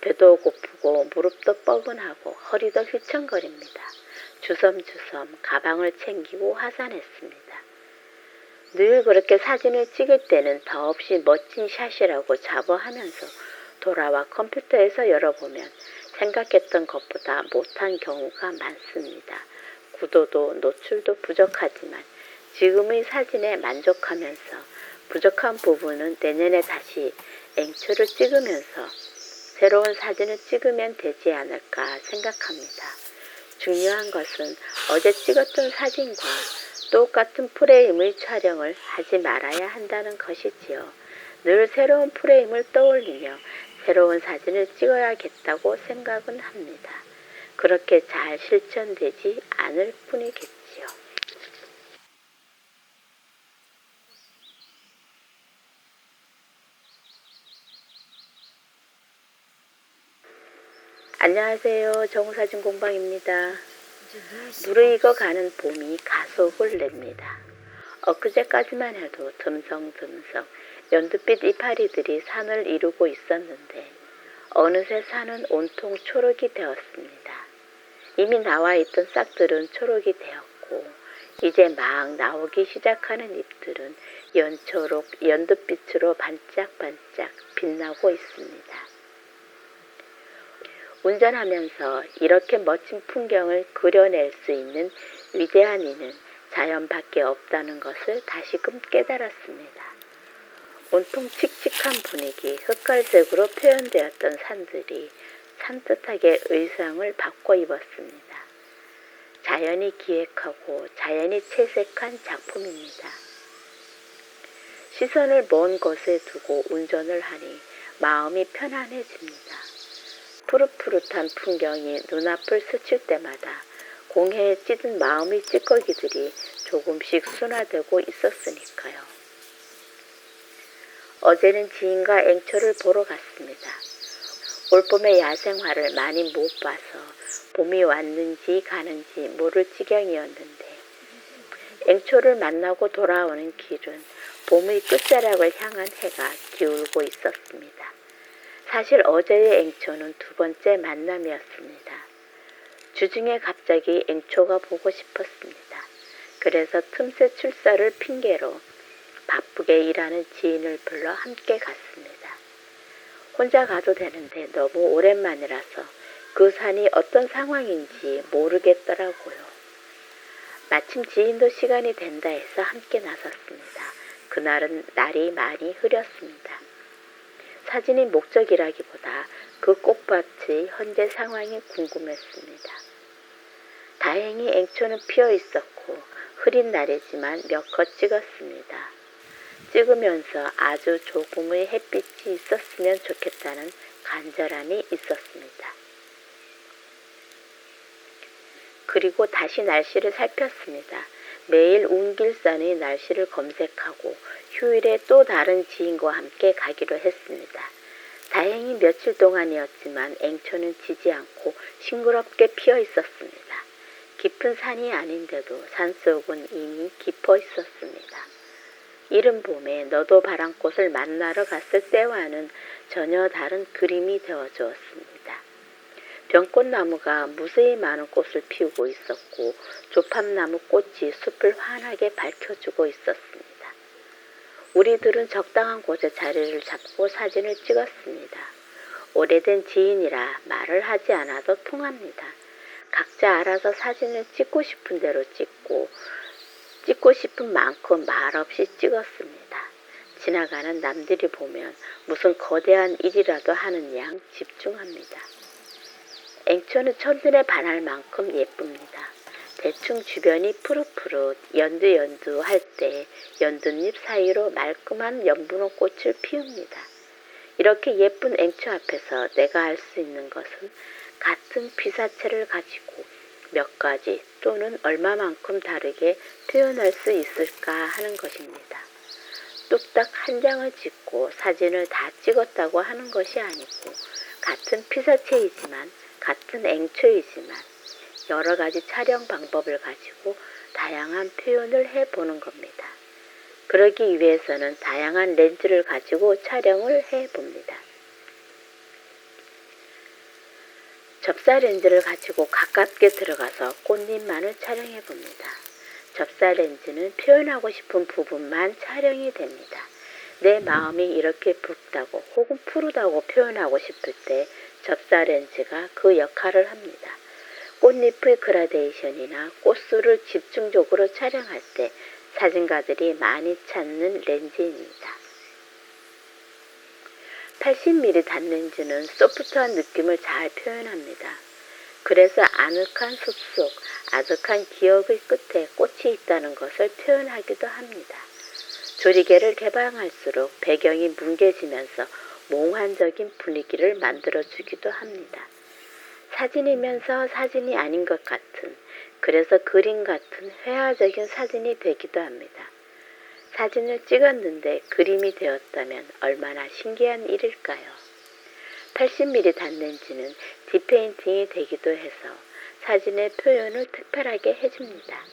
배도 고프고 무릎도 뻐근하고 허리도 휘청거립니다. 주섬주섬 가방을 챙기고 하산했습니다. 늘 그렇게 사진을 찍을 때는 더없이 멋진 샷이라고 자부하면서 돌아와 컴퓨터에서 열어보면 생각했던 것보다 못한 경우가 많습니다. 구도도 노출도 부족하지만 지금의 사진에 만족하면서 부족한 부분은 내년에 다시 앵초를 찍으면서 새로운 사진을 찍으면 되지 않을까 생각합니다. 중요한 것은 어제 찍었던 사진과 똑같은 프레임의 촬영을 하지 말아야 한다는 것이지요. 늘 새로운 프레임을 떠올리며 새로운 사진을 찍어야겠다고 생각은 합니다. 그렇게 잘 실천되지 않을 뿐이겠지요. 안녕하세요. 정우사진 공방입니다. 무르익어가는 봄이 가속을 냅니다. 엊그제까지만 해도 듬성듬성 연두빛 이파리들이 산을 이루고 있었는데 어느새 산은 온통 초록이 되었습니다. 이미 나와 있던 싹들은 초록이 되었고 이제 막 나오기 시작하는 잎들은 연초록, 연두빛으로 반짝반짝 빛나고 있습니다. 운전하면서 이렇게 멋진 풍경을 그려낼 수 있는 위대한 이는 자연밖에 없다는 것을 다시금 깨달았습니다. 온통 칙칙한 분위기, 흑갈색으로 표현되었던 산들이 산뜻하게 의상을 바꿔 입었습니다. 자연이 기획하고 자연이 채색한 작품입니다. 시선을 먼 곳에 두고 운전을 하니 마음이 편안해집니다. 푸릇푸릇한 풍경이 눈앞을 스칠 때마다 공해에 찌든 마음의 찌꺼기들이 조금씩 순화되고 있었으니까요. 어제는 지인과 앵초를 보러 갔습니다. 올봄의 야생화를 많이 못 봐서 봄이 왔는지 가는지 모를 지경이었는데 앵초를 만나고 돌아오는 길은 봄의 끝자락을 향한 해가 기울고 있었습니다. 사실 어제의 앵초는 두 번째 만남이었습니다. 주중에 갑자기 앵초가 보고 싶었습니다. 그래서 틈새 출사를 핑계로 바쁘게 일하는 지인을 불러 함께 갔습니다. 혼자 가도 되는데 너무 오랜만이라서 그 산이 어떤 상황인지 모르겠더라고요. 마침 지인도 시간이 된다 해서 함께 나섰습니다. 그날은 날이 많이 흐렸습니다. 사진이 목적이라기보다 그 꽃밭의 현재 상황이 궁금했습니다. 다행히 앵초는 피어 있었고 흐린 날이지만 몇 컷 찍었습니다. 찍으면서 아주 조금의 햇빛이 있었으면 좋겠다는 간절함이 있었습니다. 그리고 다시 날씨를 살폈습니다. 매일 운길산의 날씨를 검색하고 휴일에 또 다른 지인과 함께 가기로 했습니다. 다행히 며칠 동안이었지만 앵초는 지지 않고 싱그럽게 피어 있었습니다. 깊은 산이 아닌데도 산속은 이미 깊어 있었습니다. 이른 봄에 너도 바람꽃을 만나러 갔을 때와는 전혀 다른 그림이 되어주었습니다. 병꽃나무가 무수히 많은 꽃을 피우고 있었고 조팝나무 꽃이 숲을 환하게 밝혀주고 있었습니다. 우리들은 적당한 곳에 자리를 잡고 사진을 찍었습니다. 오래된 지인이라 말을 하지 않아도 통합니다. 각자 알아서 사진을 찍고 싶은 대로 찍고 찍고 싶은 만큼 말없이 찍었습니다. 지나가는 남들이 보면 무슨 거대한 일이라도 하는 양 집중합니다. 앵초는 첫눈에 반할 만큼 예쁩니다. 대충 주변이 푸릇푸릇 연두연두 할 때 연두잎 사이로 말끔한 연분홍 꽃을 피웁니다. 이렇게 예쁜 앵초 앞에서 내가 할 수 있는 것은 같은 피사체를 가지고 몇 가지 또는 얼마만큼 다르게 표현할 수 있을까 하는 것입니다. 뚝딱 한 장을 찍고 사진을 다 찍었다고 하는 것이 아니고 같은 피사체이지만 같은 앵초이지만 여러 가지 촬영 방법을 가지고 다양한 표현을 해보는 겁니다. 그러기 위해서는 다양한 렌즈를 가지고 촬영을 해봅니다. 접사 렌즈를 가지고 가깝게 들어가서 꽃잎만을 촬영해 봅니다. 접사 렌즈는 표현하고 싶은 부분만 촬영이 됩니다. 내 마음이 이렇게 붉다고 혹은 푸르다고 표현하고 싶을 때 접사 렌즈가 그 역할을 합니다. 꽃잎의 그라데이션이나 꽃수를 집중적으로 촬영할 때 사진가들이 많이 찾는 렌즈입니다. 80mm 단렌즈는 소프트한 느낌을 잘 표현합니다. 그래서 아늑한 숲속, 아득한 기억의 끝에 꽃이 있다는 것을 표현하기도 합니다. 조리개를 개방할수록 배경이 뭉개지면서 몽환적인 분위기를 만들어주기도 합니다. 사진이면서 사진이 아닌 것 같은, 그래서 그림 같은 회화적인 사진이 되기도 합니다. 사진을 찍었는데 그림이 되었다면 얼마나 신기한 일일까요? 80mm 단렌즈는 디페인팅이 되기도 해서 사진의 표현을 특별하게 해줍니다.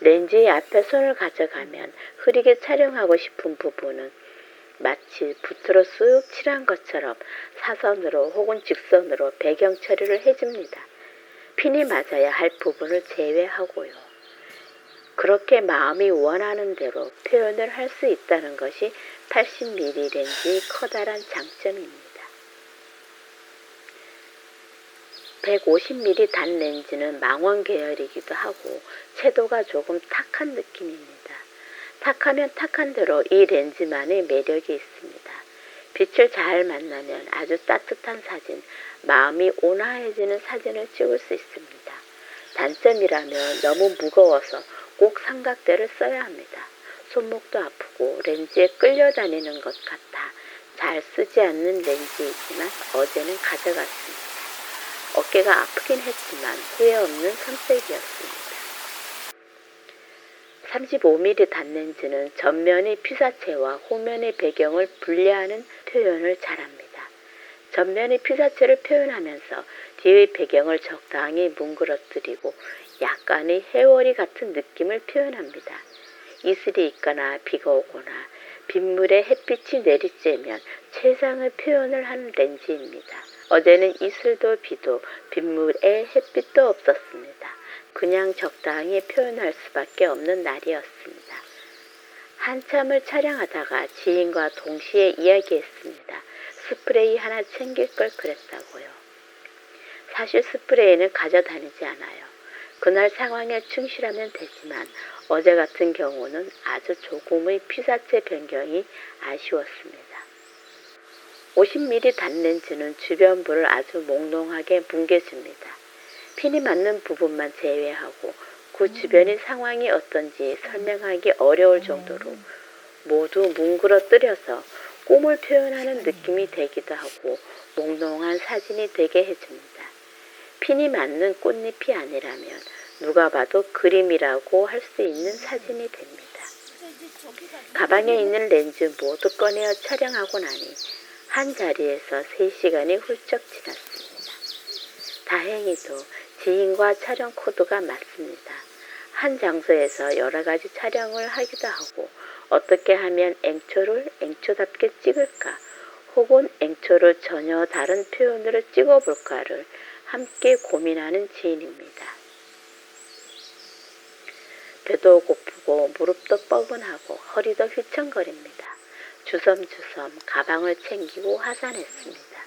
렌즈의 앞에 손을 가져가면 흐리게 촬영하고 싶은 부분은 마치 붓으로 쑥 칠한 것처럼 사선으로 혹은 직선으로 배경 처리를 해줍니다. 핀이 맞아야 할 부분을 제외하고요. 그렇게 마음이 원하는 대로 표현을 할 수 있다는 것이 80mm 렌즈의 커다란 장점입니다. 150mm 단 렌즈는 망원 계열이기도 하고 채도가 조금 탁한 느낌입니다. 탁하면 탁한 대로 이 렌즈만의 매력이 있습니다. 빛을 잘 만나면 아주 따뜻한 사진, 마음이 온화해지는 사진을 찍을 수 있습니다. 단점이라면 너무 무거워서 꼭 삼각대를 써야 합니다. 손목도 아프고 렌즈에 끌려다니는 것 같아 잘 쓰지 않는 렌즈이지만 어제는 가져갔습니다. 어깨가 아프긴 했지만 후회 없는 선택이었습니다. 35mm 단렌즈는 전면의 피사체와 후면의 배경을 분리하는 표현을 잘합니다. 전면의 피사체를 표현하면서 뒤의 배경을 적당히 뭉그러뜨리고 약간의 해월이 같은 느낌을 표현합니다. 이슬이 있거나 비가 오거나 빗물에 햇빛이 내리쬐면 최상의 표현을 하는 렌즈입니다. 어제는 이슬도 비도 빗물에 햇빛도 없었습니다. 그냥 적당히 표현할 수밖에 없는 날이었습니다. 한참을 촬영하다가 지인과 동시에 이야기했습니다. 스프레이 하나 챙길 걸 그랬다고요. 사실 스프레이는 가져다니지 않아요. 그날 상황에 충실하면 되지만 어제 같은 경우는 아주 조금의 피사체 변경이 아쉬웠습니다. 50mm 단렌즈는 주변부를 아주 몽롱하게 뭉개줍니다. 핀이 맞는 부분만 제외하고 그 주변의 상황이 어떤지 설명하기 어려울 정도로 모두 뭉그러뜨려서 꿈을 표현하는 느낌이 되기도 하고 몽롱한 사진이 되게 해줍니다. 핀이 맞는 꽃잎이 아니라면 누가 봐도 그림이라고 할 수 있는 사진이 됩니다. 가방에 있는 렌즈 모두 꺼내어 촬영하고 나니 한 자리에서 3시간이 훌쩍 지났습니다. 다행히도 지인과 촬영 코드가 맞습니다. 한 장소에서 여러 가지 촬영을 하기도 하고 어떻게 하면 앵초를 앵초답게 찍을까 혹은 앵초를 전혀 다른 표현으로 찍어볼까를 함께 고민하는 지인입니다. 배도 고프고 무릎도 뻐근하고 허리도 휘청거립니다. 주섬주섬 가방을 챙기고 하산했습니다.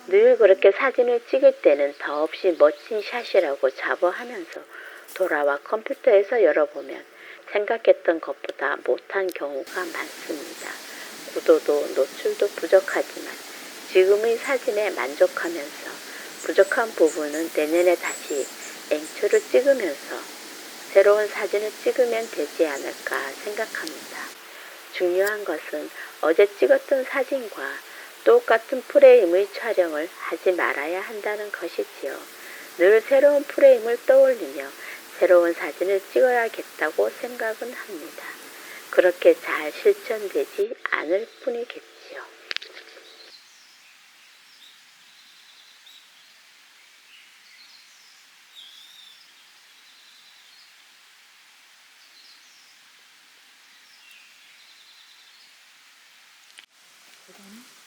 늘 그렇게 사진을 찍을 때는 더없이 멋진 샷이라고 자부하면서 돌아와 컴퓨터에서 열어보면 생각했던 것보다 못한 경우가 많습니다. 구도도 노출도 부족하지만 지금의 사진에 만족하면서 부족한 부분은 내년에 다시 앵초를 찍으면서 새로운 사진을 찍으면 되지 않을까 생각합니다. 중요한 것은 어제 찍었던 사진과 똑같은 프레임의 촬영을 하지 말아야 한다는 것이지요. 늘 새로운 프레임을 떠올리며 새로운 사진을 찍어야겠다고 생각은 합니다. 그렇게 잘 실천되지 않을 뿐이겠지요. 그다음에